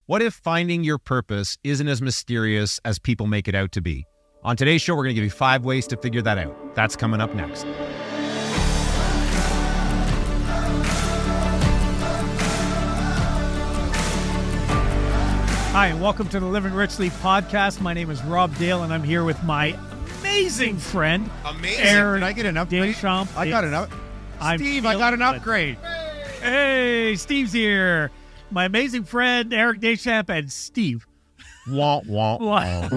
What if finding your purpose isn't as mysterious as people make it out to be? On today's show, we're going to give you 5 ways to figure that out. That's coming up next. Hi, and welcome to the Living Richly podcast. My name is Rob Dale, and I'm here with my amazing friend, Aaron. Did I get an upgrade? Deschamps. I got an upgrade. Steve, I got an upgrade. Hey, Steve's here. My amazing friend, Eric Deschamps, and Steve. Wah, wah, wah.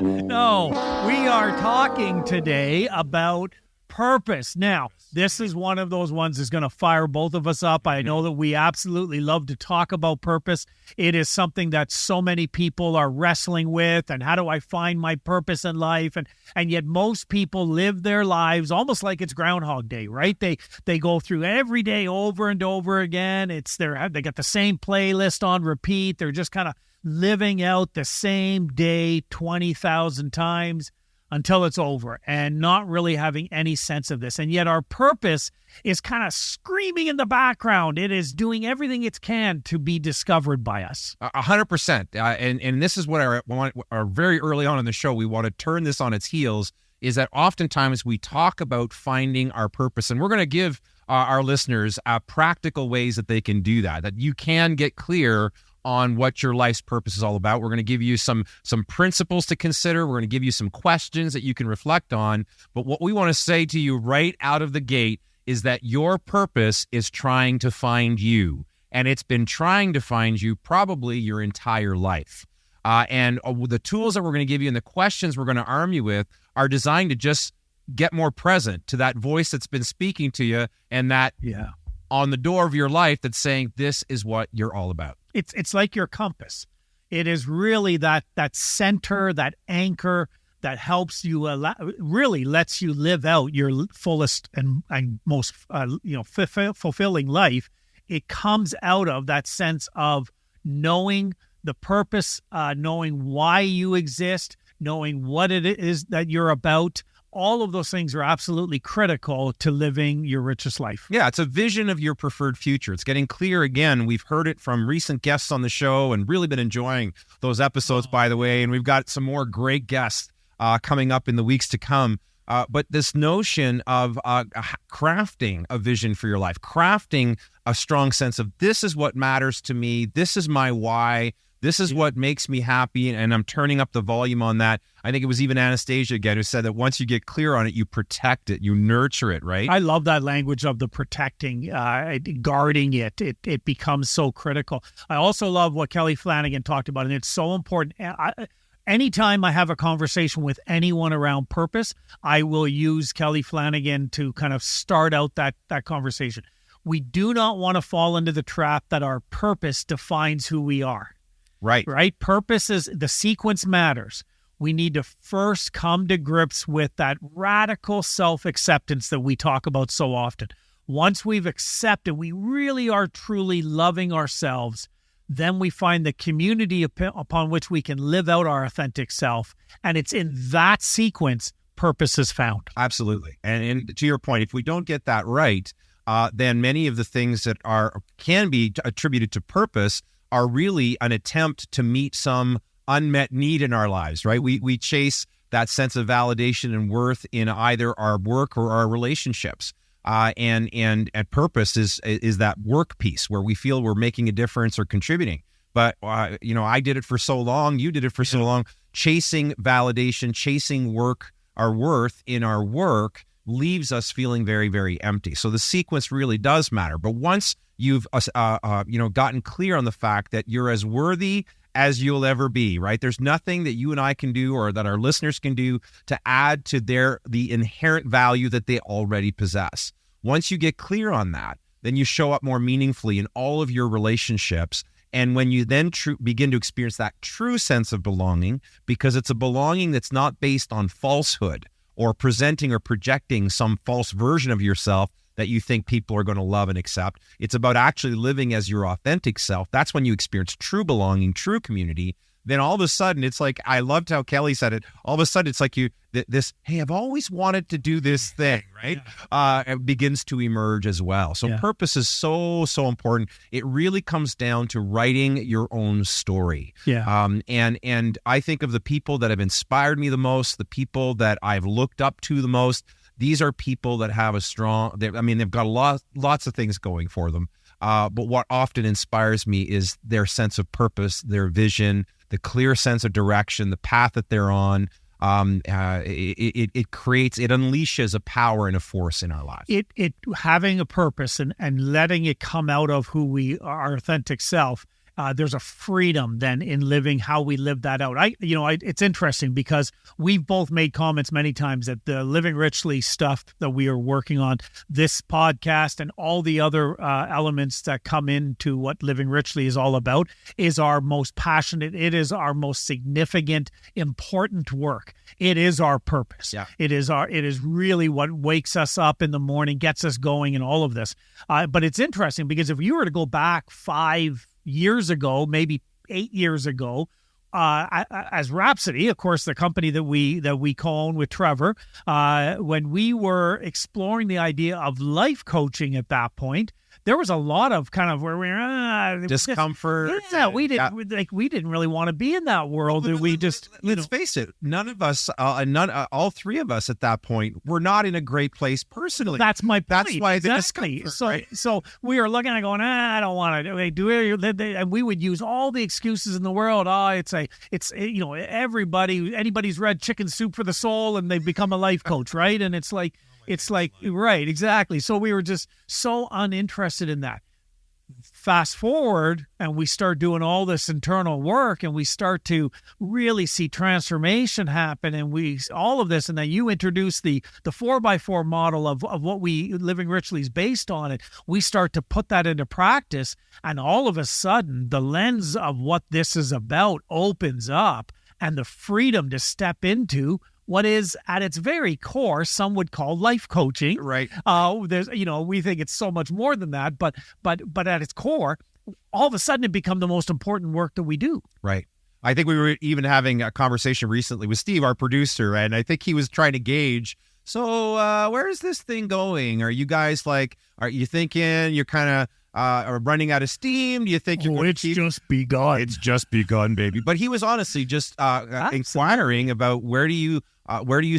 No, we are talking today about purpose. Now, this is one of those ones that's going to fire both of us up. I know that we absolutely love to talk about purpose. It is something that so many people are wrestling with. And how do I find my purpose in life? And yet most people live their lives almost like it's Groundhog Day, right? They go through every day over and over again. They got the same playlist on repeat. They're just kind of living out the same day 20,000 times until it's over and not really having any sense of this. And yet our purpose is kind of screaming in the background. It is doing everything it can to be discovered by us. 100%. And this is what our very early on in the show, we want to turn this on its heels, is that oftentimes we talk about finding our purpose. And we're going to give our listeners practical ways that they can do that you can get clear on what your life's purpose is all about. We're going to give you some principles to consider. We're going to give you some questions that you can reflect on. But what we want to say to you right out of the gate is that your purpose is trying to find you. And it's been trying to find you probably your entire life. And the tools that we're going to give you and the questions we're going to arm you with are designed to just get more present to that voice that's been speaking to you and that on the door of your life that's saying, this is what you're all about. It's like your compass. It is really that center, that anchor that helps you, really lets you live out your fullest and most fulfilling life. It comes out of that sense of knowing the purpose, knowing why you exist, knowing what it is that you're about. All of those things are absolutely critical to living your richest life. Yeah, it's a vision of your preferred future. It's getting clear again. We've heard it from recent guests on the show and really been enjoying those episodes, by the way. And we've got some more great guests coming up in the weeks to come. But this notion of crafting a vision for your life, crafting a strong sense of this is what matters to me. This is my why. This is what makes me happy, and I'm turning up the volume on that. I think it was even Anastasia again who said that once you get clear on it, you protect it, you nurture it, right? I love that language of the protecting, guarding it. It becomes so critical. I also love what Kelly Flanagan talked about, and it's so important. Anytime I have a conversation with anyone around purpose, I will use Kelly Flanagan to kind of start out that conversation. We do not want to fall into the trap that our purpose defines who we are. Right. Purpose is the sequence matters. We need to first come to grips with that radical self-acceptance that we talk about so often. Once we've accepted, we really are truly loving ourselves, then we find the community upon which we can live out our authentic self. And it's in that sequence purpose is found. Absolutely. And to your point, if we don't get that right, then many of the things that can be attributed to purpose are really an attempt to meet some unmet need in our lives, right? We chase that sense of validation and worth in either our work or our relationships. And purpose is that work piece where we feel we're making a difference or contributing. But, I did it for so long, you did it for so long, chasing validation, chasing our worth in our work leaves us feeling very, very empty. So the sequence really does matter. But once you've gotten clear on the fact that you're as worthy as you'll ever be, right? There's nothing that you and I can do or that our listeners can do to add to the inherent value that they already possess. Once you get clear on that, then you show up more meaningfully in all of your relationships. And when you then begin to experience that true sense of belonging, because it's a belonging that's not based on falsehood or presenting or projecting some false version of yourself that you think people are going to love and accept. It's about actually living as your authentic self. That's when you experience true belonging, true community. Then all of a sudden, it's like, I loved how Kelly said it. All of a sudden, it's like hey, I've always wanted to do this thing, right? It begins to emerge as well. So purpose is so important. It really comes down to writing your own story. And I think of the people that have inspired me the most, the people that I've looked up to the most. These are people that have they've got lots of things going for them. But what often inspires me is their sense of purpose, their vision, the clear sense of direction, the path that they're on. It unleashes a power and a force in our lives. It having a purpose and letting it come out of who we are, our authentic self. There's a freedom then in living how we live that out. It's interesting because we've both made comments many times that the Living Richly stuff that we are working on, this podcast and all the other elements that come into what Living Richly is all about, is our most passionate. It is our most significant, important work. It is our purpose. Yeah. It is really what wakes us up in the morning, gets us going, and all of this. But it's interesting because if you were to go back 5 years ago, maybe 8 years ago, as Rhapsody, of course, the company that we co-own with Trevor, when we were exploring the idea of life coaching at that point, there was a lot of kind of where we're discomfort. We didn't really want to be in that world. Let's face it, none of us, all three of us at that point, were not in a great place personally. That's my point. That's why the exactly. discomfort, right? So we were looking at going, I don't want to do it. And we would use all the excuses in the world. Anybody's read Chicken Soup for the Soul and they've become a life coach, right? And it's like, right, exactly. So we were just so uninterested in that. Fast forward and we start doing all this internal work and we start to really see transformation happen and all of this. And then you introduce the 4x4 model of what we Living Richly is based on it. We start to put that into practice and all of a sudden the lens of what this is about opens up and the freedom to step into what is at its very core, some would call life coaching. Right. We think it's so much more than that, but at its core, all of a sudden it become the most important work that we do. Right. I think we were even having a conversation recently with Steve, our producer, and I think he was trying to gauge, so where's this thing going? Are you guys are you thinking you're kind of are running out of steam? Do you think just begun? It's just begun, baby. But he was honestly just inquiring about where do you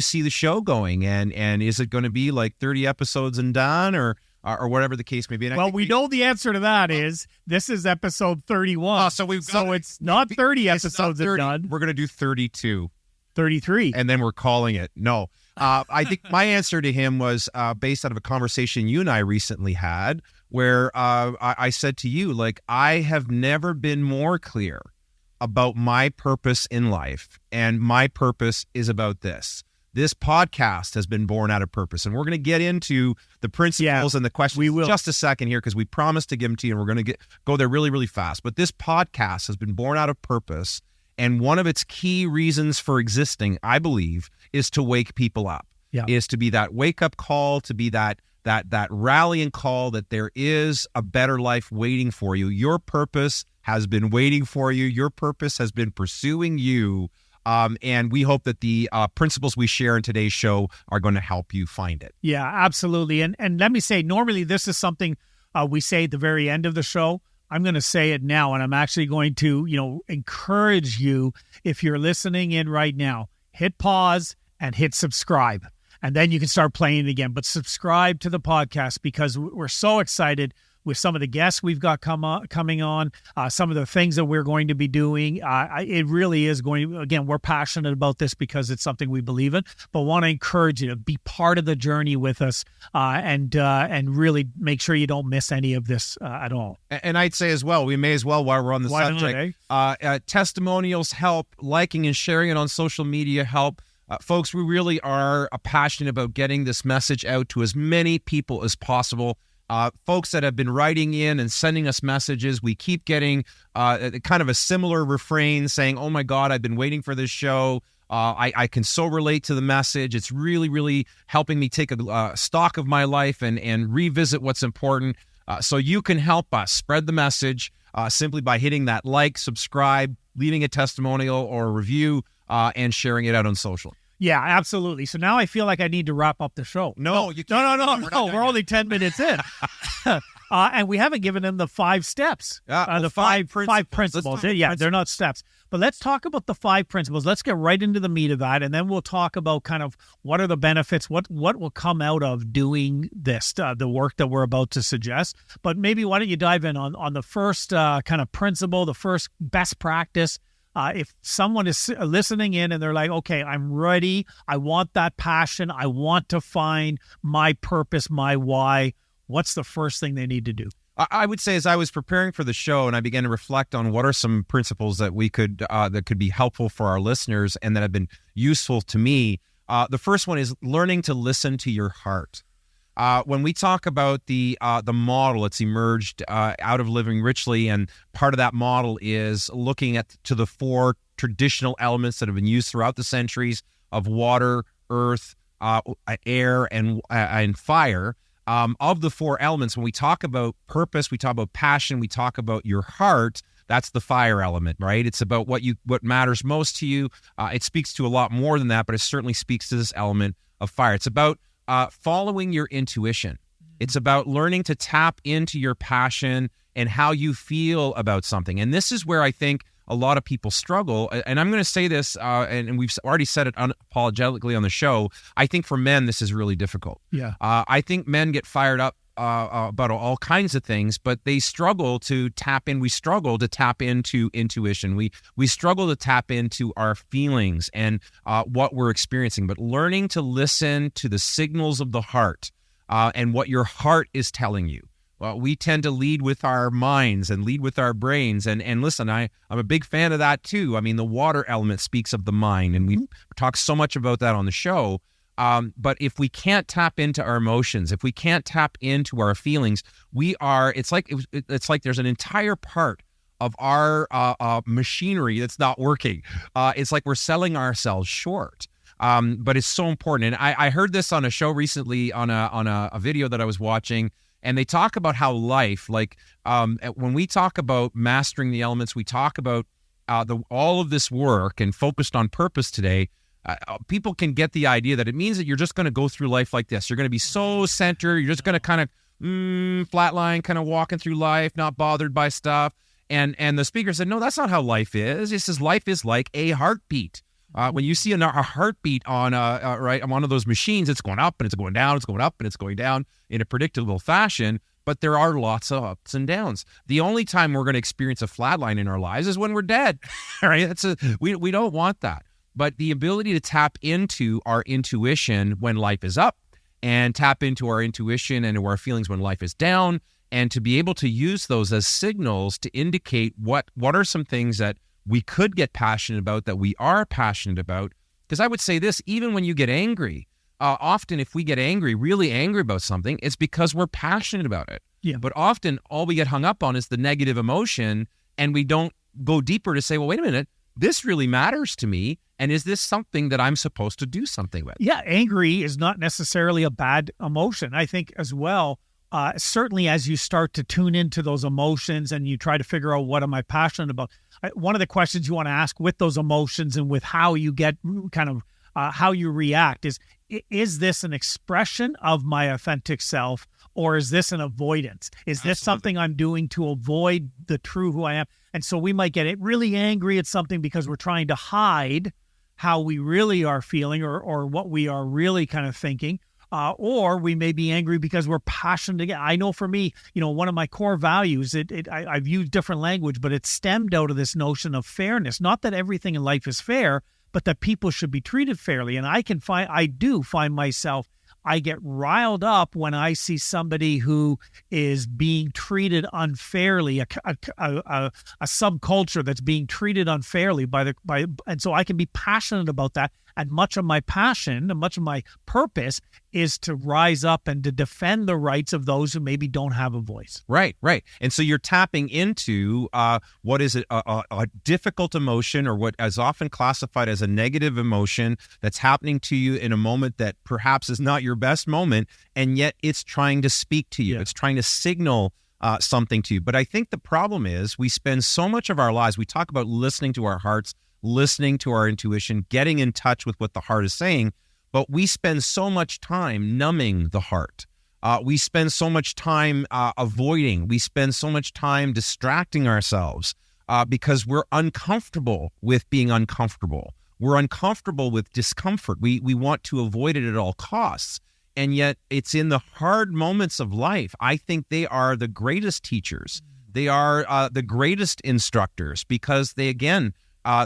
see the show going, and is it going to be like 30 episodes and done, or whatever the case may be? And we know the answer to that is this is episode 31. So it's not 30 episodes and done. We're going to do 32. 33. And then we're calling it. No. I think my answer to him was based out of a conversation you and I recently had where I said to you, I have never been more clear about my purpose in life. And my purpose is about this. This podcast has been born out of purpose. And we're going to get into the principles and the questions in just a second here because we promised to give them to you and we're going to go there really, really fast. But this podcast has been born out of purpose. And one of its key reasons for existing, I believe, is to wake people up, is to be that wake-up call, to be that rallying call that there is a better life waiting for you. Your purpose has been waiting for you. Your purpose has been pursuing you. And we hope that the principles we share in today's show are going to help you find it. Yeah, absolutely. And let me say, normally this is something we say at the very end of the show. I'm going to say it now, and I'm actually going to, encourage you, if you're listening in right now, hit pause and hit subscribe, and then you can start playing it again. But subscribe to the podcast because we're so excited with some of the guests we've got coming on, some of the things that we're going to be doing. It really is again, we're passionate about this because it's something we believe in, but want to encourage you to be part of the journey with us and really make sure you don't miss any of this at all. And I'd say as well, we may as well, while we're on the subject, testimonials help, liking and sharing it on social media help. Folks, we really are passionate about getting this message out to as many people as possible. Folks that have been writing in and sending us messages, we keep getting kind of a similar refrain saying, oh my God, I've been waiting for this show. I can so relate to the message. It's really, really helping me take a stock of my life and revisit what's important. So you can help us spread the message simply by hitting that like, subscribe, leaving a testimonial or a review, and sharing it out on social. Yeah, absolutely. So now I feel like I need to wrap up the show. No, you can't. No. We're only 10 minutes in. And we haven't given them the 5 steps. The five principles. Yeah, they're not steps. But let's talk about the 5 principles. Let's get right into the meat of that, and then we'll talk about kind of what are the benefits, what will come out of doing this, the work that we're about to suggest. But maybe why don't you dive in on the first kind of principle, the first best practice. If someone is listening in and they're like, okay, I'm ready, I want that passion, I want to find my purpose, my why, what's the first thing they need to do? I would say, as I was preparing for the show and I began to reflect on what are some principles that we could that could be helpful for our listeners and that have been useful to me, the first one is learning to listen to your heart. When we talk about the model, it's emerged out of Living Richly, and part of that model is looking to the 4 traditional elements that have been used throughout the centuries of water, earth, air, and fire. Of the 4 elements, when we talk about purpose, we talk about passion, we talk about your heart. That's the fire element, right? It's about what matters most to you. It speaks to a lot more than that, but it certainly speaks to this element of fire. It's about following your intuition. It's about learning to tap into your passion and how you feel about something. And this is where I think a lot of people struggle. And I'm going to say this, and we've already said it unapologetically on the show. I think for men, this is really difficult. Yeah. I think men get fired up about all kinds of things, but they struggle to tap in. We struggle to tap into intuition. We struggle to tap into our feelings and what we're experiencing. But learning to listen to the signals of the heart and what your heart is telling you. Well, we tend to lead with our minds and lead with our brains. And listen, I'm a big fan of that too. I mean, the water element speaks of the mind, and we've talked so much about that on the show. But if we can't tap into our emotions, if we can't tap into our feelings, it's like there's an entire part of our machinery that's not working. It's like we're selling ourselves short. But it's so important. And I heard this on a show recently on a video that I was watching, and they talk about how life, when we talk about mastering the elements, we talk about all of this work and focused on purpose today. People can get the idea that it means that you're just going to go through life like this. You're going to be so centered. You're just going to kind of flatline, kind of walking through life, not bothered by stuff. And the speaker said, no, that's not how life is. He says life is like a heartbeat. When you see a heartbeat on one of those machines, it's going up and it's going down, it's going up and it's going down in a predictable fashion. But there are lots of ups and downs. The only time we're going to experience a flatline in our lives is when we're dead. Right? We don't want that. But the ability to tap into our intuition when life is up and tap into our intuition and our feelings when life is down, and to be able to use those as signals to indicate what are some things that we could get passionate about, that we are passionate about. Because I would say this, even when you get angry, often if we get angry, really angry about something, it's because we're passionate about it. Yeah. But often all we get hung up on is the negative emotion, and we don't go deeper to say, well, wait a minute, this really matters to me. And is this something that I'm supposed to do something with? Yeah, angry is not necessarily a bad emotion. I think as well, certainly as you start to tune into those emotions and you try to figure out what am I passionate about, one of the questions you want to ask with those emotions and with how you get kind of how you react is this an expression of my authentic self, or is this an avoidance? Is this something I'm doing to avoid the true who I am? And so we might get really angry at something because we're trying to hide how we really are feeling or what we are really kind of thinking. Or we may be angry because we're passionate again. I know for me, one of my core values, I've used different language, but it stemmed out of this notion of fairness. Not that everything in life is fair, but that people should be treated fairly. And I do find myself, I get riled up when I see somebody who is being treated unfairly, a subculture that's being treated unfairly and so I can be passionate about that. And much of my passion and much of my purpose is to rise up and to defend the rights of those who maybe don't have a voice. Right. And so you're tapping into what is a difficult emotion, or what is often classified as a negative emotion that's happening to you in a moment that perhaps is not your best moment, and yet it's trying to speak to you. Yeah. It's trying to signal something to you. But I think the problem is we spend so much of our lives, we talk about listening to our hearts, listening to our intuition, getting in touch with what the heart is saying, but we spend so much time numbing the heart. We spend so much time avoiding. We spend so much time distracting ourselves because we're uncomfortable with being uncomfortable. We're uncomfortable with discomfort. We want to avoid it at all costs. And yet it's in the hard moments of life. I think they are the greatest teachers. They are the greatest instructors, because they, again,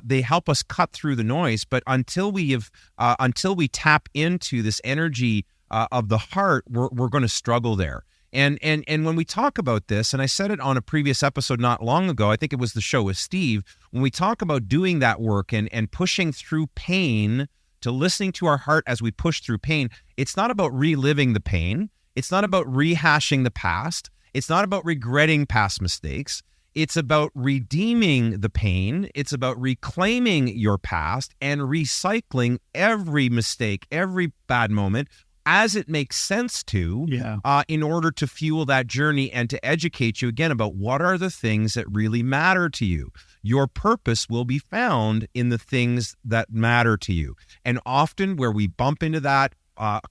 they help us cut through the noise. But until we tap into this energy of the heart, we're going to struggle there. And when we talk about this, and I said it on a previous episode not long ago, I think it was the show with Steve, when we talk about doing that work and pushing through pain, to listening to our heart as we push through pain, it's not about reliving the pain. It's not about rehashing the past. It's not about regretting past mistakes. It's about redeeming the pain. It's about reclaiming your past and recycling every mistake, every bad moment as it makes sense to, in order to fuel that journey and to educate you again about what are the things that really matter to you. Your purpose will be found in the things that matter to you. And often where we bump into that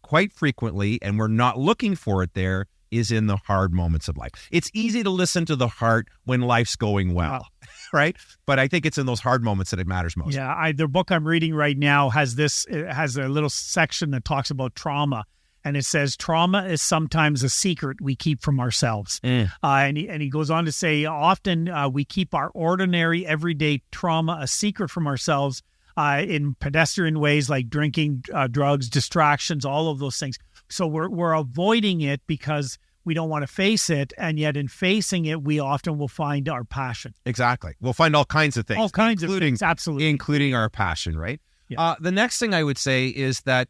quite frequently, and we're not looking for it there, is in the hard moments of life. It's easy to listen to the heart when life's going well, right? But I think it's in those hard moments that it matters most. Yeah, the book I'm reading right now has a little section that talks about trauma. And it says, trauma is sometimes a secret we keep from ourselves. And he goes on to say, often we keep our ordinary, everyday trauma a secret from ourselves in pedestrian ways like drinking, drugs, distractions, all of those things. So we're avoiding it because we don't want to face it. And yet in facing it, we often will find our passion. Exactly. We'll find all kinds of things. All kinds of things, absolutely. Including our passion, right? Yeah. The next thing I would say is that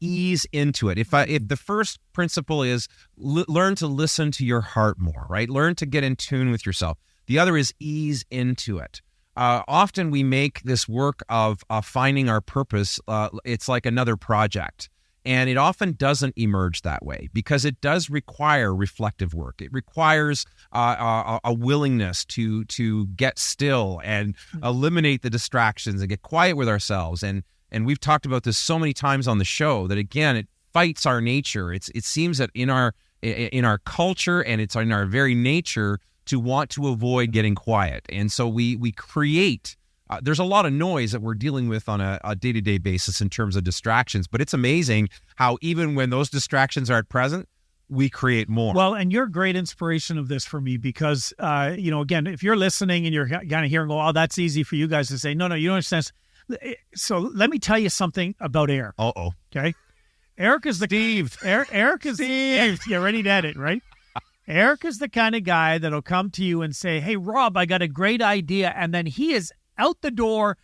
ease into it. If the first principle is learn to listen to your heart more, right? Learn to get in tune with yourself. The other is ease into it. Often we make this work of finding our purpose, it's like another project. And it often doesn't emerge that way because it does require reflective work. It requires a willingness to get still and eliminate the distractions and get quiet with ourselves. And we've talked about this so many times on the show that, again, it fights our nature. It seems that in our culture and it's in our very nature to want to avoid getting quiet. And so we create. There's a lot of noise that we're dealing with on a day-to-day basis in terms of distractions, but it's amazing how even when those distractions are at present, we create more. Well, and you're a great inspiration of this for me because, again, if you're listening and you're kind of hearing, oh, that's easy for you guys to say, no, you don't understand. So let me tell you something about Eric. Uh-oh. Okay? Eric is the... Steve. Eric is... Steve. You're ready to edit, right? Eric is the kind of guy that'll come to you and say, hey, Rob, I got a great idea. And then he is out the door,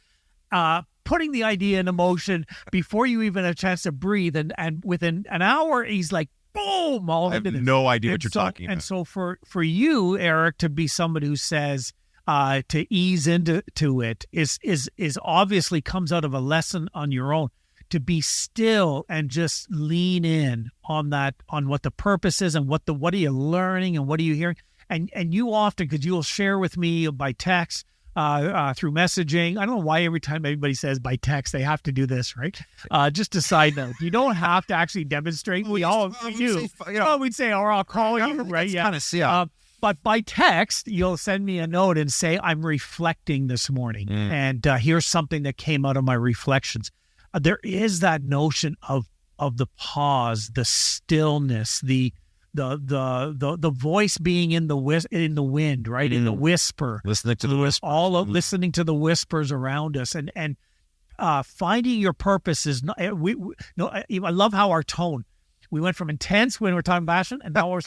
putting the idea into motion before you even have a chance to breathe. And within an hour, he's like, boom, all into this. I have no idea what you're talking about. And so for you, Eric, to be somebody who says to ease into it is obviously comes out of a lesson on your own. To be still and just lean in on that, on what the purpose is and what are you learning and what are you hearing. And you often, because you'll share with me by text, through messaging. I don't know why every time everybody says by text, they have to do this, right? Just a side note. You don't have to actually demonstrate. We do. We'd say, or I'll call you, right? Yeah. Kind of, but by text, you'll send me a note and say, I'm reflecting this morning. And here's something that came out of my reflections. There is that notion of the pause, the stillness, the voice being in the wind, right? In the whisper, listening to the whisper, listening to the whispers around us, and finding your purpose is not. I love how our tone. We went from intense when we're talking passion, and now we're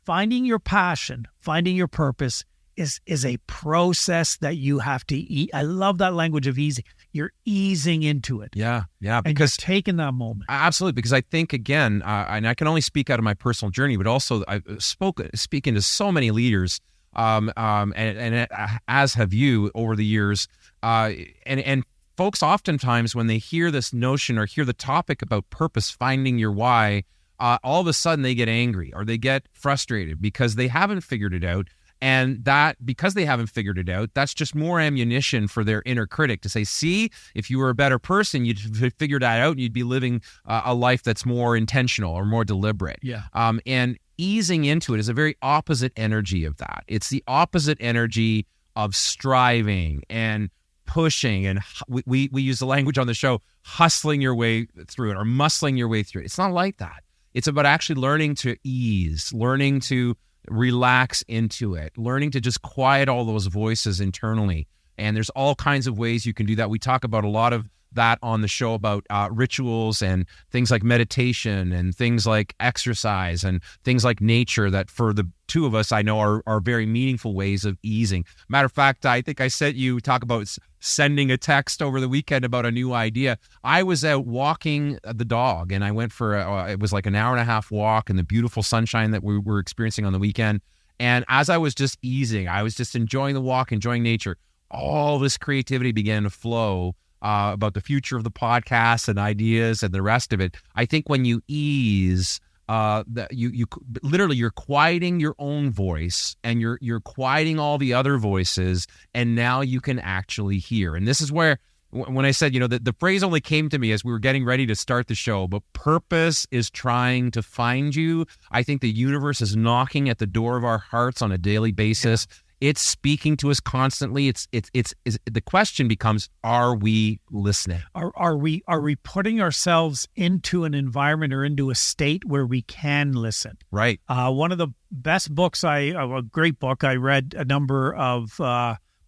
finding your passion, finding your purpose is a process that you have to eat. I love that language of easing. You're easing into it. Yeah, and because you're taking that moment. Absolutely, because I think, again, and I can only speak out of my personal journey, but also I've speaking to so many leaders, and as have you over the years, and folks oftentimes when they hear this notion or hear the topic about purpose, finding your why, all of a sudden they get angry or they get frustrated because they haven't figured it out. And that, because they haven't figured it out, that's just more ammunition for their inner critic to say, see, if you were a better person, you'd figure that out and you'd be living a life that's more intentional or more deliberate. Yeah. And easing into it is a very opposite energy of that. It's the opposite energy of striving and pushing. And we use the language on the show, hustling your way through it or muscling your way through it. It's not like that. It's about actually learning to ease, learning to relax into it, learning to just quiet all those voices internally. And there's all kinds of ways you can do that. We talk about a lot of that on the show about rituals and things like meditation and things like exercise and things like nature that for the two of us, I know are very meaningful ways of easing. Matter of fact, I think I sent you talk about sending a text over the weekend about a new idea. I was out walking the dog and I went for, it was like an hour and a half walk in the beautiful sunshine that we were experiencing on the weekend. And as I was just easing, I was just enjoying the walk, enjoying nature, all this creativity began to flow about the future of the podcast and ideas and the rest of it. I think when you ease, that you literally you're quieting your own voice and you're quieting all the other voices, and now you can actually hear. And this is where when I said, the phrase only came to me as we were getting ready to start the show, but purpose is trying to find you. I think the universe is knocking at the door of our hearts on a daily basis. It's speaking to us constantly. It's the question becomes, are we listening? Are we putting ourselves into an environment or into a state where we can listen? Right. One of the best books a great book I read a number of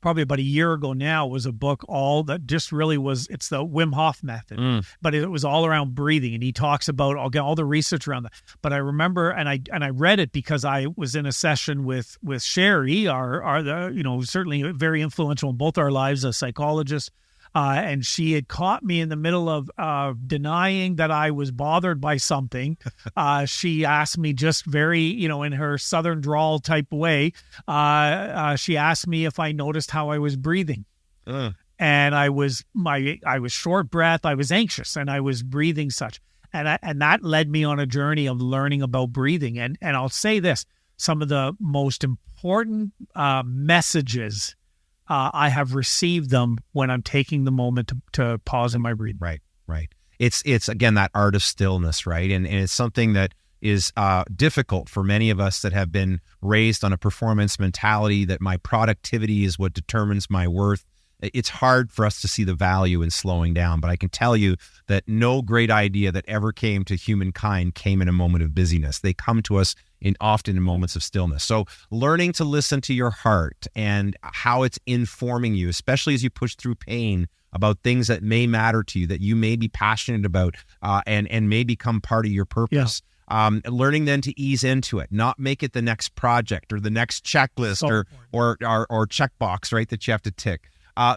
probably about a year ago now was a book all that just really was, it's the Wim Hof method, but it was all around breathing. And he talks about all the research around that. But I remember, and I read it because I was in a session with Sherry, certainly very influential in both our lives, a psychologist. And she had caught me in the middle of denying that I was bothered by something. She asked me just very, in her southern drawl type way, she asked me if I noticed how I was breathing. And I was short breath, I was anxious, and I was breathing such. And that led me on a journey of learning about breathing. And I'll say this, some of the most important messages I have received them when I'm taking the moment to pause in my breathing. Right. It's again, that art of stillness, right? And it's something that is difficult for many of us that have been raised on a performance mentality that my productivity is what determines my worth. It's hard for us to see the value in slowing down, but I can tell you that no great idea that ever came to humankind came in a moment of busyness. They come to us often in moments of stillness. So learning to listen to your heart and how it's informing you, especially as you push through pain about things that may matter to you, that you may be passionate about, and may become part of your purpose. Yeah. Learning then to ease into it, not make it the next project or the next checklist or checkbox, right, that you have to tick.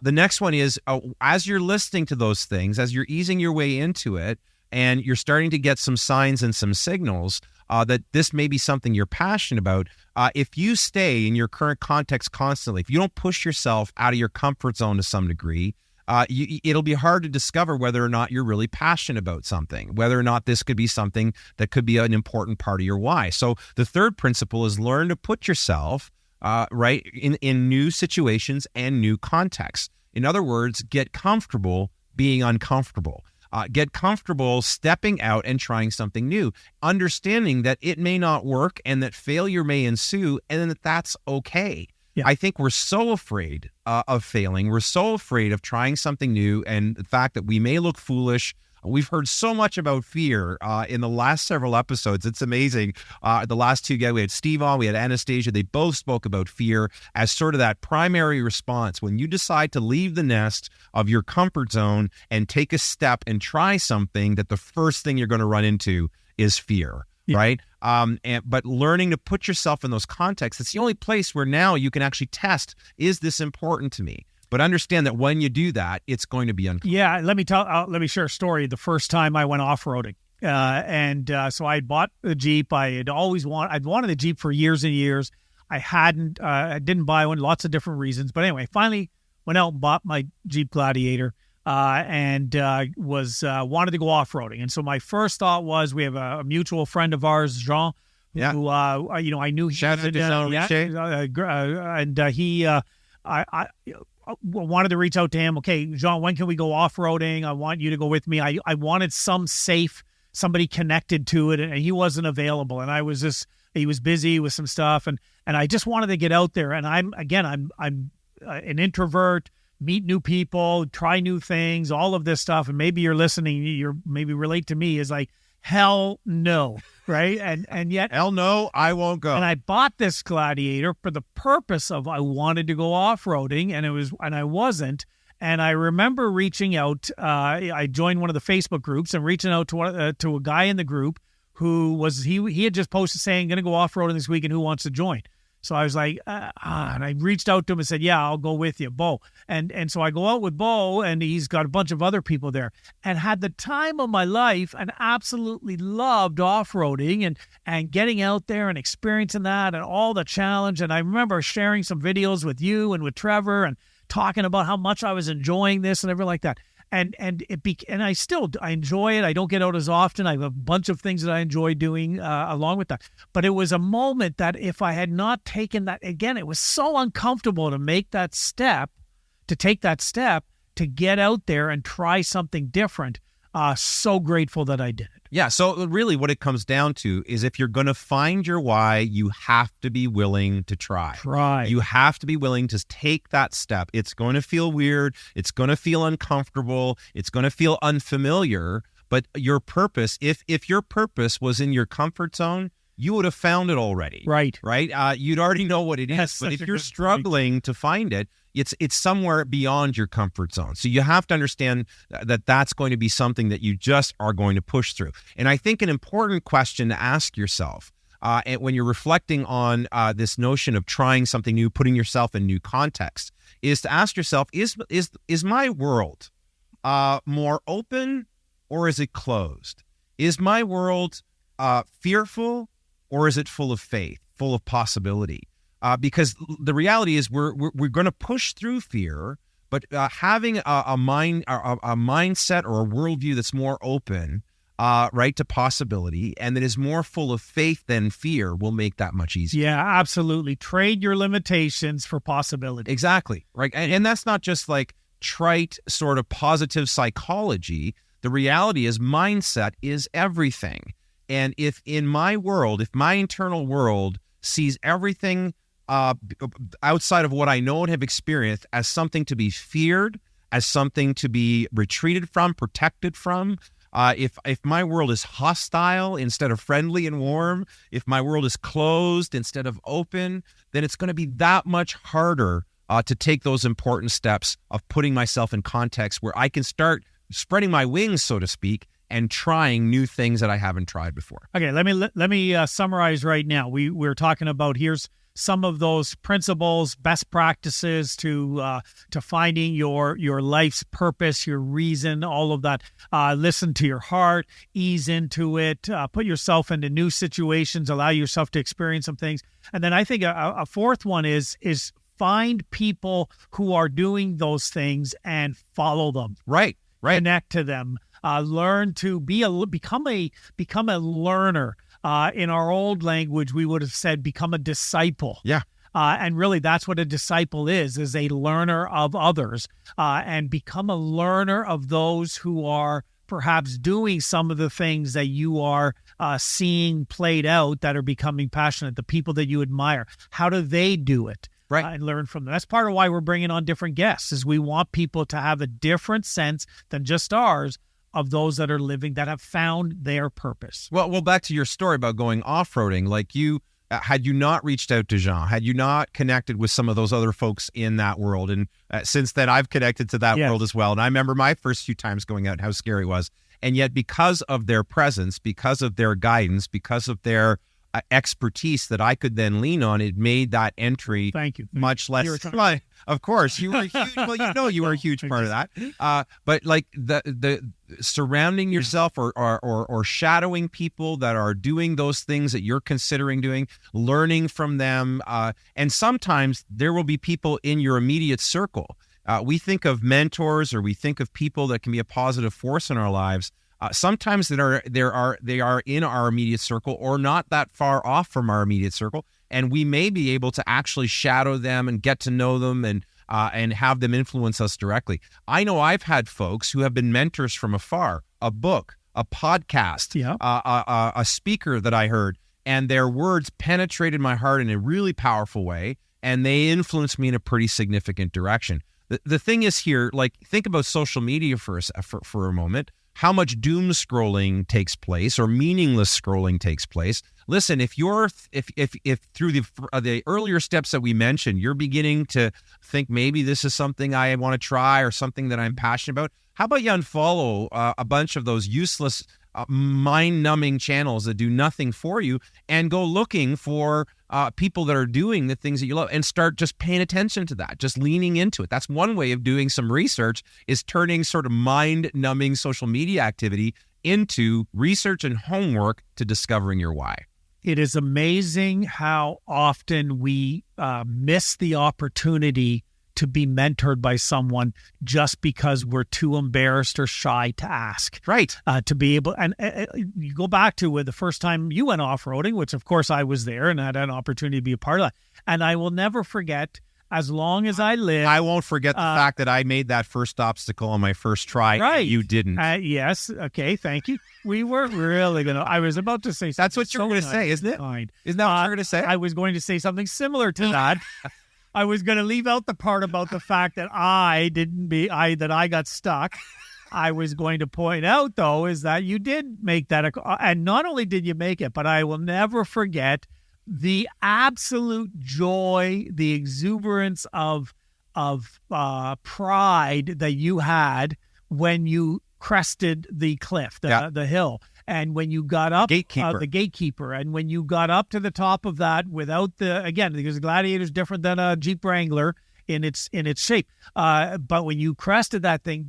The next one is, as you're listening to those things, as you're easing your way into it, and you're starting to get some signs and some signals that this may be something you're passionate about, if you stay in your current context constantly, if you don't push yourself out of your comfort zone to some degree, it'll be hard to discover whether or not you're really passionate about something, whether or not this could be something that could be an important part of your why. So the third principle is learn to put yourself right in new situations and new contexts. In other words, get comfortable being uncomfortable. Get comfortable stepping out and trying something new, understanding that it may not work and that failure may ensue, and that that's okay. Yeah. I think we're so afraid of failing. We're so afraid of trying something new, and the fact that we may look foolish. We've heard so much about fear in the last several episodes. It's amazing. The last two guys, we had Steve on, we had Anastasia. They both spoke about fear as sort of that primary response. When you decide to leave the nest of your comfort zone and take a step and try something, that the first thing you're going to run into is fear. right? But learning to put yourself in those contexts, it's the only place where now you can actually test, is this important to me? But understand that when you do that, it's going to be uncomfortable. Yeah, let me share a story. The first time I went off-roading, so I bought a Jeep. I'd wanted a Jeep for years and years. I didn't buy one, lots of different reasons. But anyway, finally went out and bought my Jeep Gladiator, and wanted to go off-roading. And so my first thought was, we have a mutual friend of ours, Jean, who I knew he Shout out to Jean Richest. and he I wanted to reach out to him. Okay, Jean, when can we go off-roading? I want you to go with me. I wanted somebody connected to it, and he wasn't available. And he was busy with some stuff, and I just wanted to get out there. And I'm an introvert, meet new people, try new things, all of this stuff. And maybe you're listening, you're maybe relate to me, is like, hell no, right? And yet, hell no, I won't go. And I bought this Gladiator for the purpose of, I wanted to go off-roading, and I wasn't. And I remember reaching out. I joined one of the Facebook groups and reaching out to a guy in the group who he had just posted saying, going to go off-roading this week, and who wants to join? So I was like, and I reached out to him and said, yeah, I'll go with you, Bo. And so I go out with Bo, and he's got a bunch of other people there, and had the time of my life, and absolutely loved off-roading and getting out there and experiencing that and all the challenge. And I remember sharing some videos with you and with Trevor and talking about how much I was enjoying this and everything like that. And I enjoy it. I don't get out as often. I have a bunch of things that I enjoy doing along with that. But it was a moment that if I had not taken that, again, it was so uncomfortable to take that step, to get out there and try something different. So grateful that I did it. Yeah. So really what it comes down to is, if you're going to find your why, you have to be willing to try. You have to be willing to take that step. It's going to feel weird. It's going to feel uncomfortable. It's going to feel unfamiliar. But your purpose, if your purpose was in your comfort zone, you would have found it already. Right. You'd already know what it is. But if you're struggling to find it, it's somewhere beyond your comfort zone. So you have to understand that that's going to be something that you just are going to push through. And I think an important question to ask yourself when you're reflecting on this notion of trying something new, putting yourself in new context, is to ask yourself, is my world more open, or is it closed? Is my world fearful, or is it full of faith, full of possibility? Because the reality is we're going to push through fear, but having a mindset or a worldview that's more open, to possibility, and that is more full of faith than fear, will make that much easier. Yeah, absolutely. Trade your limitations for possibility. Exactly. Right. And that's not just like trite sort of positive psychology. The reality is mindset is everything. And if my internal world sees everything outside of what I know and have experienced as something to be feared, as something to be retreated from, protected from, if my world is hostile instead of friendly and warm, if my world is closed instead of open, then it's going to be that much harder to take those important steps of putting myself in context where I can start spreading my wings, so to speak, and trying new things that I haven't tried before. Okay, let me summarize right now. We're talking about, here's some of those principles, best practices to finding your life's purpose, your reason, all of that. Listen to your heart, ease into it, put yourself into new situations, allow yourself to experience some things. And then I think a fourth one is find people who are doing those things and follow them. Right. Connect to them. Learn to become a learner. In our old language, we would have said become a disciple. Yeah. And really, that's what a disciple is a learner of others, and become a learner of those who are perhaps doing some of the things that you are seeing played out, that are becoming passionate, the people that you admire. How do they do it? Right. And learn from them. That's part of why we're bringing on different guests, is we want people to have a different sense than just ours of those that are living, that have found their purpose. Well, back to your story about going off-roading, like had you not reached out to Jean, had you not connected with some of those other folks in that world, and since then I've connected to that world as well. And I remember my first few times going out, how scary it was. And yet because of their presence, because of their guidance, because of their expertise that I could then lean on, it made that entry Thank you. much less. Of course, you were a huge. Well, you were a huge part of that. But like the surrounding yourself or shadowing people that are doing those things that you're considering doing, learning from them, and sometimes there will be people in your immediate circle. We think of mentors, or we think of people that can be a positive force in our lives. Sometimes they are in our immediate circle or not that far off from our immediate circle, and we may be able to actually shadow them and get to know them and have them influence us directly. I know I've had folks who have been mentors from afar, a book, a podcast, a speaker that I heard, and their words penetrated my heart in a really powerful way, and they influenced me in a pretty significant direction. The thing is here, like, think about social media for a moment. How much doom scrolling takes place or meaningless scrolling takes place. Listen, if through the earlier steps that we mentioned, you're beginning to think maybe this is something I want to try or something that I'm passionate about, how about you unfollow a bunch of those useless, mind-numbing channels that do nothing for you and go looking for people that are doing the things that you love and start just paying attention to that, just leaning into it. That's one way of doing some research, is turning sort of mind-numbing social media activity into research and homework to discovering your why. It is amazing how often we miss the opportunity to be mentored by someone just because we're too embarrassed or shy to ask. Right. To be able, and you go back to the first time you went off-roading, which of course I was there and had an opportunity to be a part of that. And I will never forget, as long as I live. I won't forget the fact that I made that first obstacle on my first try. Right. You didn't. Yes. Okay. Thank you. We were really going to, I was about to say something. That's what you're going to say, isn't it? Isn't that what you're going to say? I was going to say something similar to that. I was going to leave out the part about the fact that I got stuck. I was going to point out, though, is that you did make that, and not only did you make it, but I will never forget the absolute joy, the exuberance of pride that you had when you crested the cliff, the hill. And when you got up, the gatekeeper, and when you got up to the top of that without because the Gladiator is different than a Jeep Wrangler in its shape. But when you crested that thing,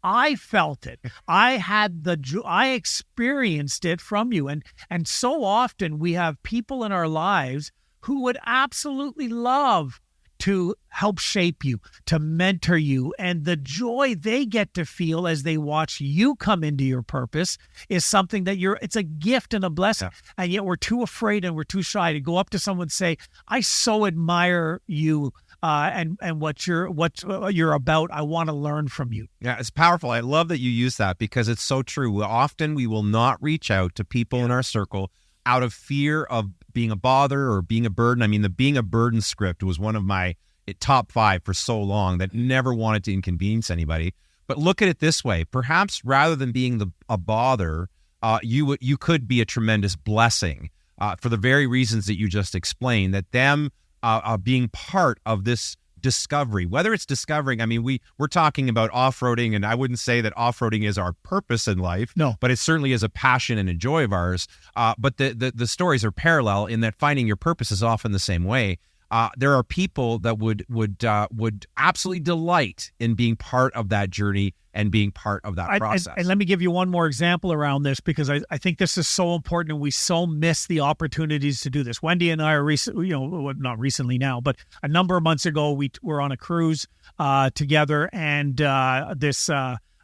I felt it. I experienced it from you. And so often we have people in our lives who would absolutely love to help shape you, to mentor you. And the joy they get to feel as they watch you come into your purpose is something that it's a gift and a blessing. Yeah. And yet we're too afraid and we're too shy to go up to someone and say, I so admire you and what you're about. I want to learn from you. Yeah, it's powerful. I love that you use that because it's so true. Often we will not reach out to people in our circle out of fear of being a bother or being a burden. I mean, the being a burden script was one of my top 5 for so long, that never wanted to inconvenience anybody. But look at it this way. Perhaps rather than being a bother, you could be a tremendous blessing for the very reasons that you just explained, that them being part of this discovery, whether it's discovering, I mean, we're talking about off-roading, and I wouldn't say that off-roading is our purpose in life. No. But it certainly is a passion and a joy of ours. But the stories are parallel in that finding your purpose is often the same way. There are people that would absolutely delight in being part of that journey and being part of that process. And let me give you one more example around this, because I think this is so important, and we so miss the opportunities to do this. Wendy and I are not recently now, but a number of months ago, we were on a cruise together, and this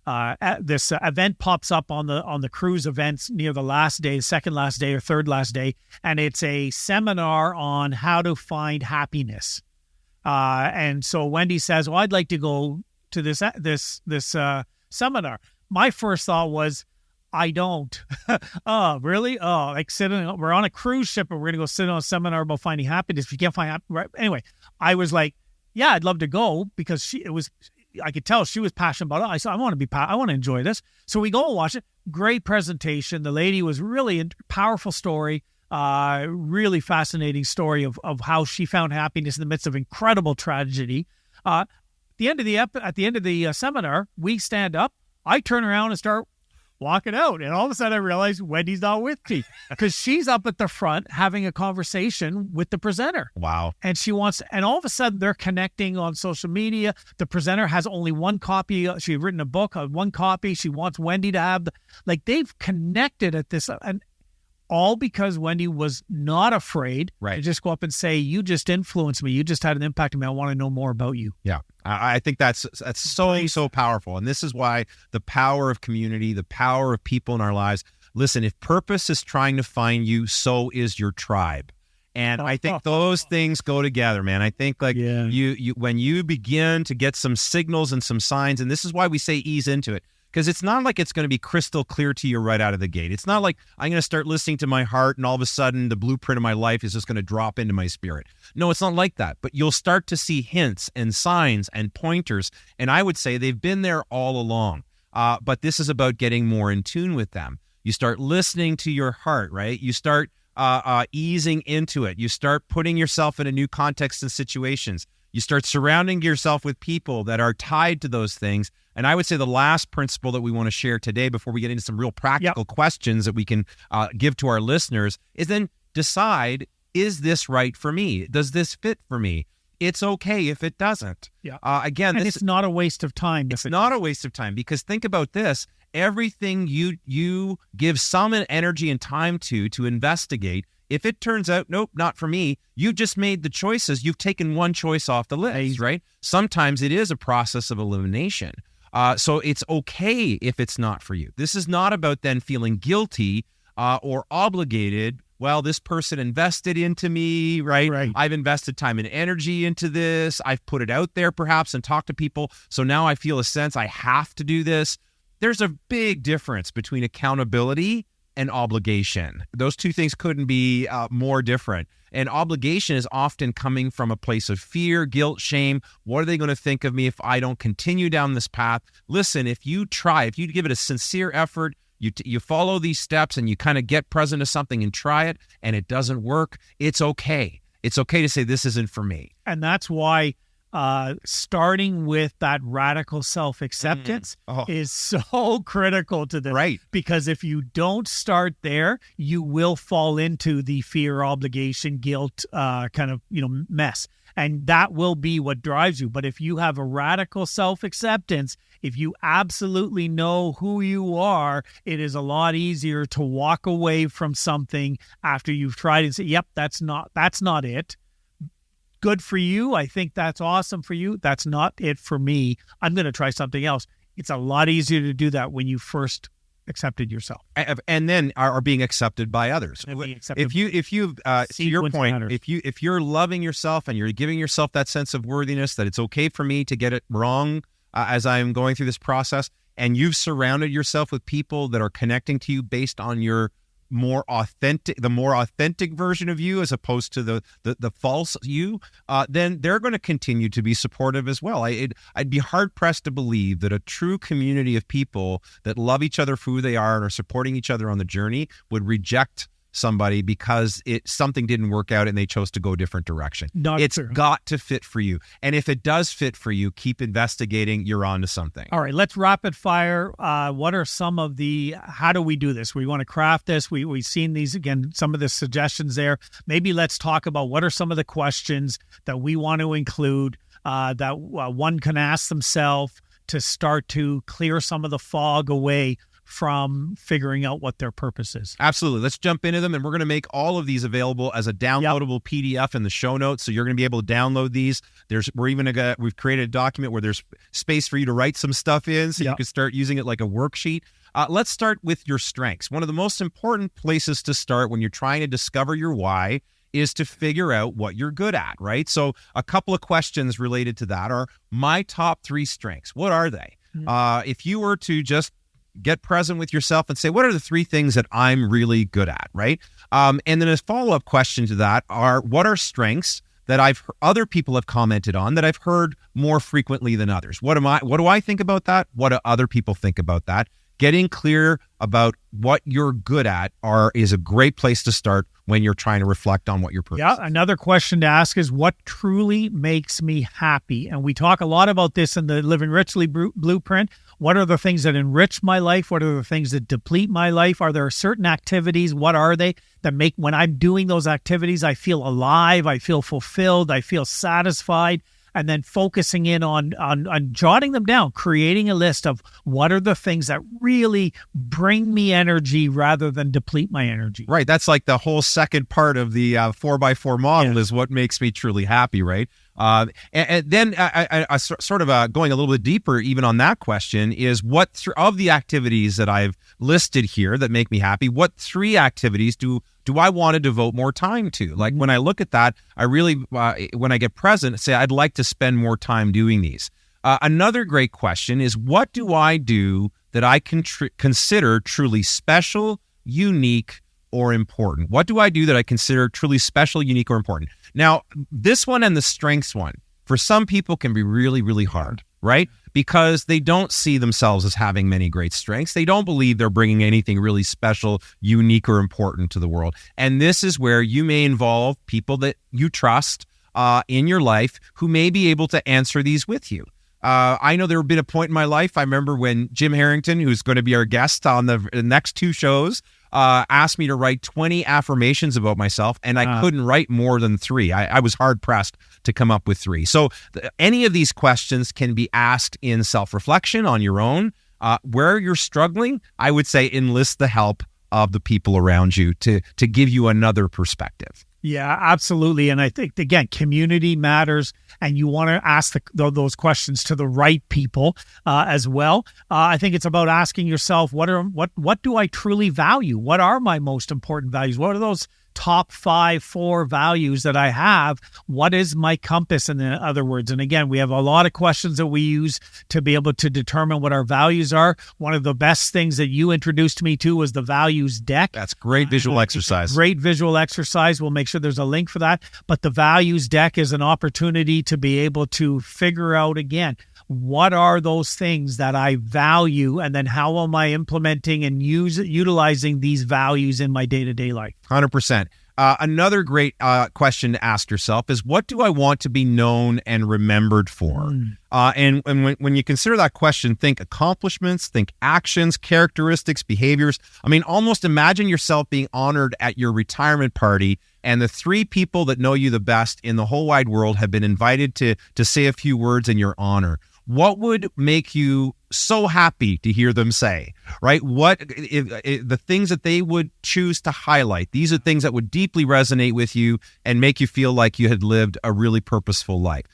event pops up on the cruise events near the last day, second last day or third last day, and it's a seminar on how to find happiness. And so Wendy says, "Well, I'd like to go to this seminar." My first thought was, I don't. Oh, really? Oh, like we're on a cruise ship and we're gonna go sit on a seminar about finding happiness. If you can't find happiness, right? Anyway, I was like, yeah, I'd love to go, because I could tell she was passionate about it. I said, I want to enjoy this. So we go and watch it. Great presentation. The lady was really powerful story, really fascinating story of how she found happiness in the midst of incredible tragedy. At the end of the seminar, we stand up. I turn around and start walking out. And all of a sudden I realized Wendy's not with me because she's up at the front having a conversation with the presenter. Wow. And and all of a sudden they're connecting on social media. The presenter has only one copy. She's written a book on one copy. She wants Wendy to have, they've connected at this, and all because Wendy was not afraid to just go up and say, you just influenced me. You just had an impact on me. I want to know more about you. Yeah. I think that's so powerful. And this is why the power of community, the power of people in our lives. Listen, if purpose is trying to find you, so is your tribe. And I think those things go together, man. I think you when you begin to get some signals and some signs, and this is why we say ease into it. Because it's not like it's going to be crystal clear to you right out of the gate. It's not like I'm going to start listening to my heart and all of a sudden the blueprint of my life is just going to drop into my spirit. No, it's not like that. But you'll start to see hints and signs and pointers. And I would say they've been there all along. But this is about getting more in tune with them. You start listening to your heart, right? You start easing into it. You start putting yourself in a new context and situations. You start surrounding yourself with people that are tied to those things. And I would say the last principle that we want to share today before we get into some real practical questions that we can give to our listeners is then decide, is this right for me? Does this fit for me? It's okay if it doesn't. Yeah. Again, it's not a waste of time. It's not a waste of time because think about this. Everything you give some energy and time to investigate, if it turns out, nope, not for me, you just made the choices. You've taken one choice off the list, right? Sometimes it is a process of elimination. So it's okay if it's not for you. This is not about then feeling guilty or obligated. Well, this person invested into me, right? I've invested time and energy into this. I've put it out there perhaps and talked to people. So now I feel a sense I have to do this. There's a big difference between accountability and obligation. Those two things couldn't be more different. And obligation is often coming from a place of fear, guilt, shame. What are they going to think of me if I don't continue down this path? Listen, if you give it a sincere effort, you follow these steps and you kind of get present to something and try it and it doesn't work, it's okay. It's okay to say this isn't for me. And that's why starting with that radical self-acceptance is so critical to this. Right. Because if you don't start there, you will fall into the fear, obligation, guilt mess. And that will be what drives you. But if you have a radical self-acceptance, if you absolutely know who you are, it is a lot easier to walk away from something after you've tried and say, yep, that's not it. Good for you. I think that's awesome for you. That's not it for me. I'm going to try something else. It's a lot easier to do that when you first accepted yourself, and then are being accepted by others. If you to your point, if you're loving yourself and you're giving yourself that sense of worthiness that it's okay for me to get it wrong as I'm going through this process, and you've surrounded yourself with people that are connecting to you based on your more authentic version of you as opposed to the false you, then they're going to continue to be supportive as well. I'd be hard pressed to believe that a true community of people that love each other for who they are and are supporting each other on the journey would reject somebody because something didn't work out and they chose to go a different direction. It's got to fit for you. And if it does fit for you, keep investigating. You're on to something. All right, let's rapid fire. What are some of how do we do this? We want to craft this. We've seen these, again, some of the suggestions there. Maybe let's talk about what are some of the questions that we want to include that one can ask themselves to start to clear some of the fog away from figuring out what their purpose is. Absolutely. Let's jump into them. And we're going to make all of these available as a downloadable PDF in the show notes. So you're going to be able to download these. We've created a document where there's space for you to write some stuff in so you can start using it like a worksheet. Let's start with your strengths. One of the most important places to start when you're trying to discover your why is to figure out what you're good at, right? So a couple of questions related to that are my top 3 strengths. What are they? If you were to just get present with yourself and say, what are the 3 things that I'm really good at, right? And then a follow-up question to that are, what are strengths that other people have commented on that I've heard more frequently than others? What do I think about that? What do other people think about that? getting clear about what you're good at is a great place to start when you're trying to reflect on what your purpose is. Another question to ask is, what truly makes me happy? And we talk a lot about this in the Living Richly Blueprint. What are the things that enrich my life? What are the things that deplete my life? Are there certain activities? What are they that make, when I'm doing those activities, I feel alive, I feel fulfilled, I feel satisfied? And then focusing in on jotting them down, creating a list of what are the things that really bring me energy rather than deplete my energy. Right. That's like the whole second part of the 4x4 model is what makes me truly happy, right? And then I sort of going a little bit deeper even on that question is, what of the activities that I've listed here that make me happy, what 3 activities do I want to devote more time to? Like when I look at that, I really, when I get present, say I'd like to spend more time doing these. Another great question is, what do I do that I can consider truly special, unique, or important? What do I do that I consider truly special, unique, or important? Now, this one and the strengths one, for some people can be really, really hard, right? Because they don't see themselves as having many great strengths. They don't believe they're bringing anything really special, unique, or important to the world. And this is where you may involve people that you trust in your life who may be able to answer these with you. I know there had been a point in my life, I remember when Jim Harrington, who's going to be our guest on the next 2 shows, asked me to write 20 affirmations about myself, and I couldn't write more than 3. I was hard-pressed to come up with 3. So any of these questions can be asked in self-reflection on your own. Where you're struggling, I would say enlist the help of the people around you to give you another perspective. Yeah, absolutely. And I think, again, community matters, and you want to ask those questions to the right people as well. I think it's about asking yourself, what do I truly value? What are my most important values? What are those top 4 values that I have? What is my compass, in other words? And again, we have a lot of questions that we use to be able to determine what our values are. One of the best things that you introduced me to was the values deck. That's great visual exercise. Great visual exercise. We'll make sure there's a link for that. But the values deck is an opportunity to be able to figure out, again, what are those things that I value, and then how am I implementing and utilizing these values in my day-to-day life? 100%. Another great question to ask yourself is, what do I want to be known and remembered for? And when you consider that question, think accomplishments, think actions, characteristics, behaviors. I mean, almost imagine yourself being honored at your retirement party, and the 3 people that know you the best in the whole wide world have been invited to say a few words in your honor. What would make you so happy to hear them say, right? What if the things that they would choose to highlight? These are things that would deeply resonate with you and make you feel like you had lived a really purposeful life.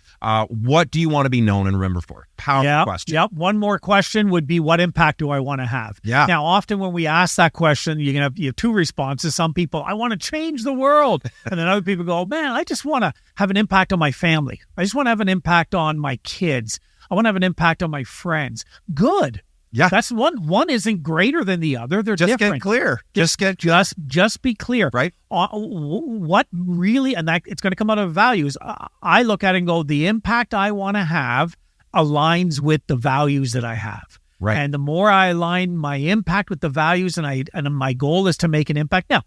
What do you want to be known and remembered for? Powerful question. Yep. One more question would be, what impact do I want to have? Yeah. Now, often when we ask that question, you have 2 responses. Some people, I want to change the world. And then other people go, man, I just want to have an impact on my family. I just want to have an impact on my kids. I want to have an impact on my friends. Good. Yeah. That's one isn't greater than the other. They're just different. Get clear. Just be clear. Right. What really, and that it's going to come out of values. I look at it and go, the impact I want to have aligns with the values that I have. Right. And the more I align my impact with the values, and my goal is to make an impact. Now,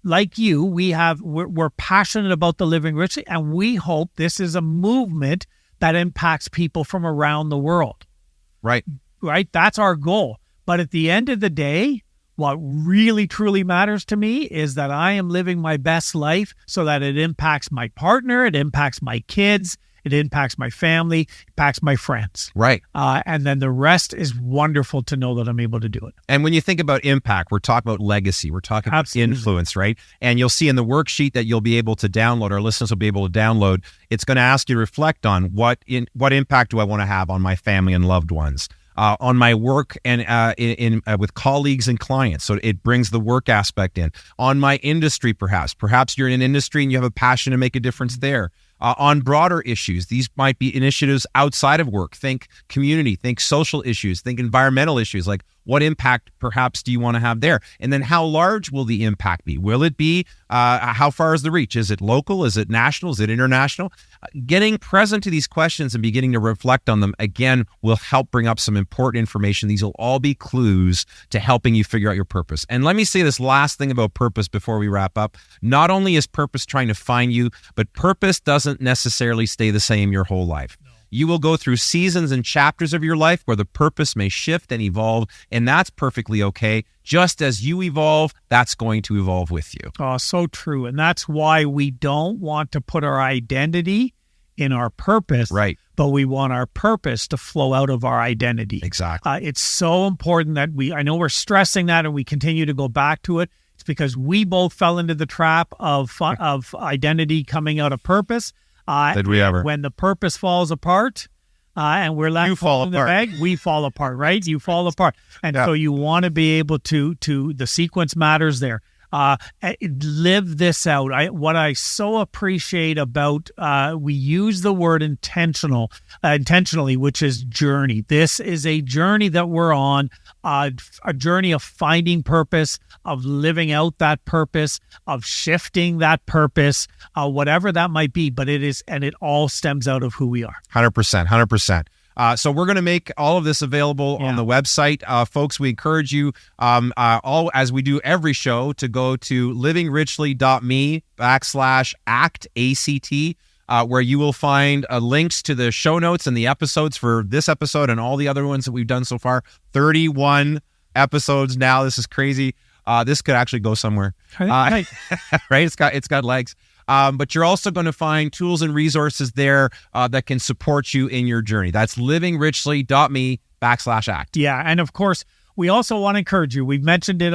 like you, we're passionate about the Living Richly, and we hope this is a movement that impacts people from around the world. Right. Right? That's our goal. But at the end of the day, what really, truly matters to me is that I am living my best life so that it impacts my partner, it impacts my kids, it impacts my family, it impacts my friends. Right. And then the rest is wonderful to know that I'm able to do it. And when you think about impact, we're talking about legacy. We're talking about influence, right? And you'll see in the worksheet that you'll be able to download, our listeners will be able to download, it's going to ask you to reflect on what impact do I want to have on my family and loved ones, on my work and with colleagues and clients. So it brings the work aspect in. On my industry, perhaps you're in an industry and you have a passion to make a difference there. On broader issues, these might be initiatives outside of work. Think community, think social issues, think environmental issues. Like, What impact perhaps do you want to have there? And then how large will the impact be? Will it be, how far is the reach? Is it local? Is it national? Is it international? Getting present to these questions and beginning to reflect on them, again, will help bring up some important information. These will all be clues to helping you figure out your purpose. And let me say this last thing about purpose before we wrap up. Not only is purpose trying to find you, but purpose doesn't necessarily stay the same your whole life. You will go through seasons and chapters of your life where the purpose may shift and evolve, and that's perfectly okay. Just as you evolve, that's going to evolve with you. Oh, so true. And that's why we don't want to put our identity in our purpose, right? But we want our purpose to flow out of our identity. Exactly. It's so important that I know we're stressing that and we continue to go back to it. It's because we both fell into the trap of identity coming out of purpose. Did we ever? When the purpose falls apart and we're left you fall in the apart. bag, we fall apart, right? You fall apart. And so you want to be able to the sequence matters there. Live this out. What I so appreciate about, we use the word intentionally, which is journey. This is a journey that we're on, a journey of finding purpose, of living out that purpose, of shifting that purpose, whatever that might be. But it is, and it all stems out of who we are. 100%. So we're going to make all of this available on the website. Folks, we encourage you, all as we do every show, to go to livingrichly.me/ACT, ACT, where you will find links to the show notes and the episodes for this episode and all the other ones that we've done so far. 31 episodes now. This is crazy. This could actually go somewhere. Right? It's got legs. But you're also going to find tools and resources there that can support you in your journey. That's livingrichly.me/ACT. Yeah. And of course, we also want to encourage you. We've mentioned it.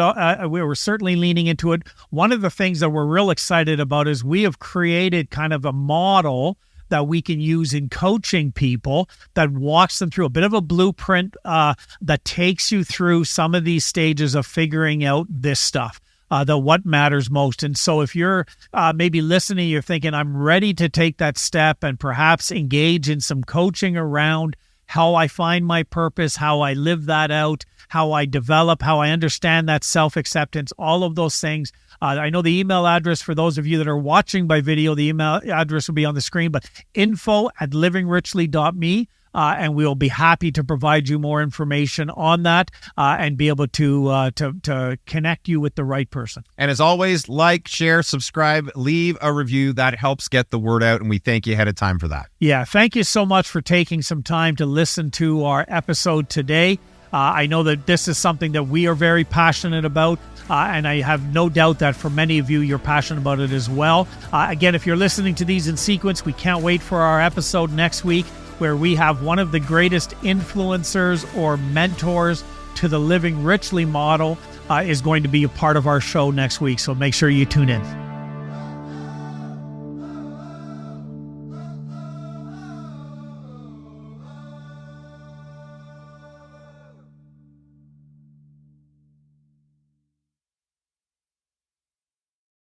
We were certainly leaning into it. One of the things that we're real excited about is we have created kind of a model that we can use in coaching people that walks them through a bit of a blueprint that takes you through some of these stages of figuring out this stuff. What matters most. And so if you're maybe listening, you're thinking, I'm ready to take that step and perhaps engage in some coaching around how I find my purpose, how I live that out, how I develop, how I understand that self-acceptance, all of those things. I know the email address for those of you that are watching by video, the email address will be on the screen, but info@livingrichly.me. And we'll be happy to provide you more information on that and be able to connect you with the right person. And as always, like, share, subscribe, leave a review. That helps get the word out, and we thank you ahead of time for that. Yeah, thank you so much for taking some time to listen to our episode today. I know that this is something that we are very passionate about, and I have no doubt that for many of you, you're passionate about it as well. Again, if you're listening to these in sequence, we can't wait for our episode next week, where we have one of the greatest influencers or mentors to the Living Richly model is going to be a part of our show next week. So make sure you tune in.